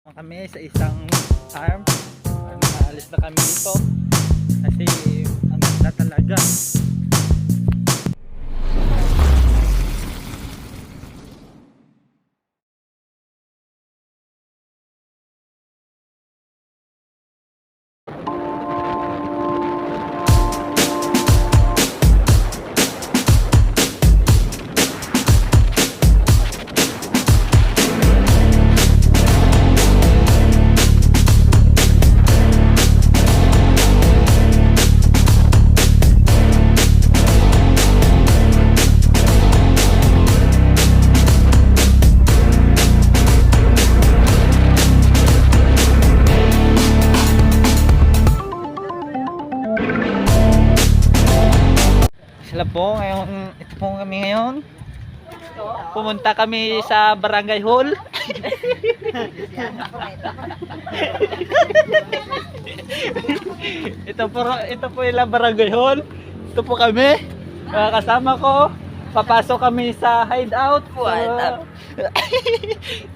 Kami sa isang farm. Naalis na kami dito kasi ang ganda talaga. Sila po, ito po kami ngayon. Pumunta kami sa Barangay Hall. ito po yung Barangay Hall. Ito po kami. Kasama ko. Papasok kami sa hideout.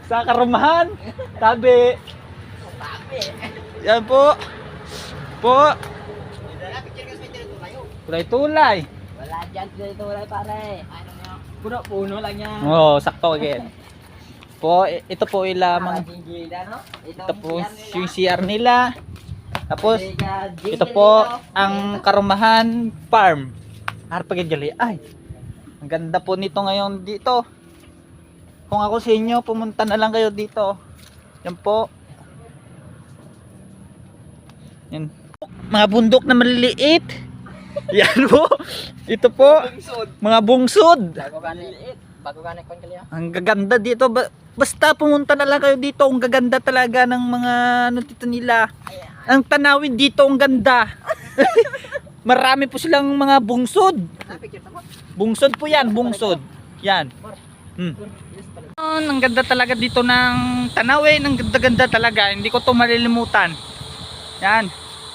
Sa Karumahan. Tabi. Yan po. Tulay-tulay. Wala dyan dito wala pare. Puno lang yan. Oo, sakto again. Ito po yung lamang. Ito po yung CR nila. Tapos ito po ang Karumahan Farm. Harpagigali. Ay. Ang ganda po nito ngayon dito. Kung ako sa inyo, pumunta na lang kayo dito. Yan po. Yan. Mga bundok na maliliit. Yan po. Ito po. Mga bungsod. Bago ganit kon kaliya. Ang gaganda dito. Basta pumunta na lang kayo dito. Ang gaganda talaga ng mga ano dito nila. Ang tanawin dito ang ganda. Marami po silang mga bungsod. Bungsod po yan. Bungsod. Yan. Ang ganda talaga dito ng tanawin. Ang ganda-ganda talaga. Hindi ko to malilimutan. Yan.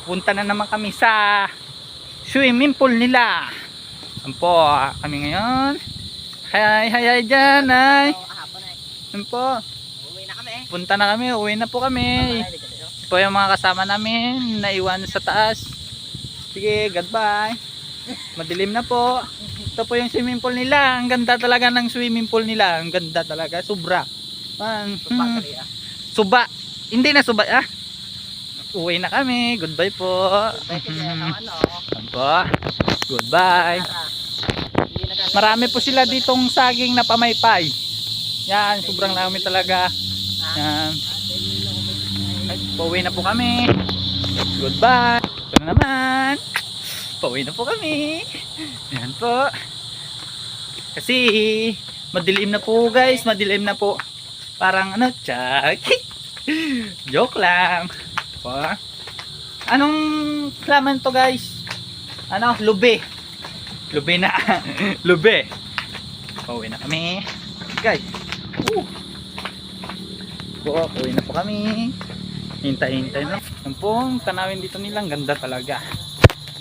Punta na naman kami sa swimming pool nila. Yan po, kami ngayon. Hi dyan, ay. Yan po. Uwi na kami. Punta na kami, uwi na po kami. Ito po yung mga kasama namin, naiwan sa taas. Sige, goodbye. Madilim na po. Ito po yung swimming pool nila. Ang ganda talaga ng swimming pool nila. Ang ganda talaga, sobra. Suba. Hindi na suba, ah. Uwi na kami. Goodbye po. Yan po. Goodbye. Marami po sila ditong saging na pamaypay. Yan, sobrang dami talaga. Yan. Ay, pauwi na po kami. Goodbye. Ito na naman. Pauwi na po kami. Yan po. Kasi madilim na po guys. Madilim na po. Parang ano, tsak. Joke lang. Anong laman to guys? Ano? Lube. Lube na. Lube. Pauwi na kami. Guys. Pauwi na po kami. Hintay-hintay na. Yan po, tanawin dito nila. Ang ganda talaga.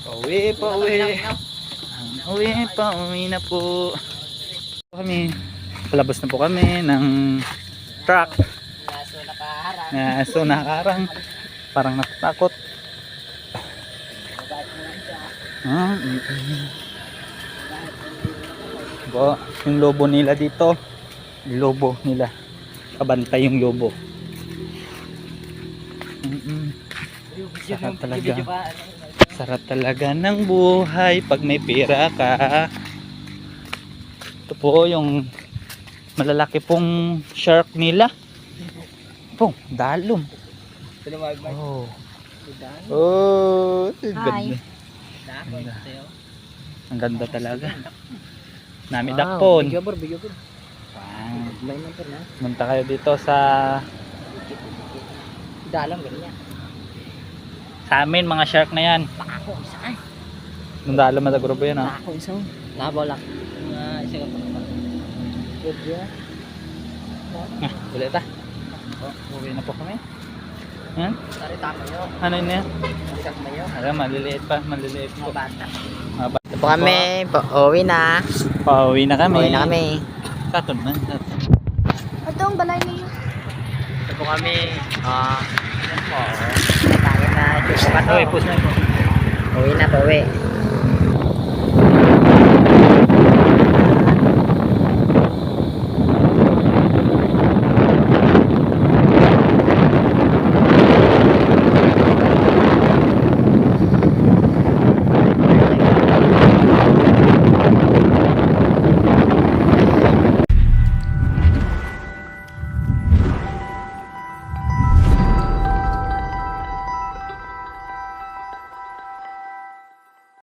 Pauwi na po. Kami. Palabas na po kami ng truck. So nakaharang. Parang natatakot. Yung lobo nila dito. Lobo nila. Kabantay yung lobo. Sarap talaga. Sarap talaga ng buhay pag may pera ka. Ito po yung malalaki pong shark nila. Po, dalom. Ganda. Ang ganda talaga. Nami dakpon. Munta kayo dito sa Dalam ganyan. sa amin mga shark na yan. Ako saan? Nung dalam na grupo yan ha. Ako isang nabalak. Isa ka pa. Good ya. Ulit ta. Uwi na po kami. Yan. Tari tama nyo. Ano yun yan? Isak na nyo. Alam, maliliit pa. Maliliit po. Mga bata. Mga bata Ito po kami. Uwi na. Pauwi na kami. Uwi na kami. Katon man. Ito ang balay niyo. po kami. Yan po. Nakain na. Ito po ka to. Uy, push na po. Uwi na to, uwi.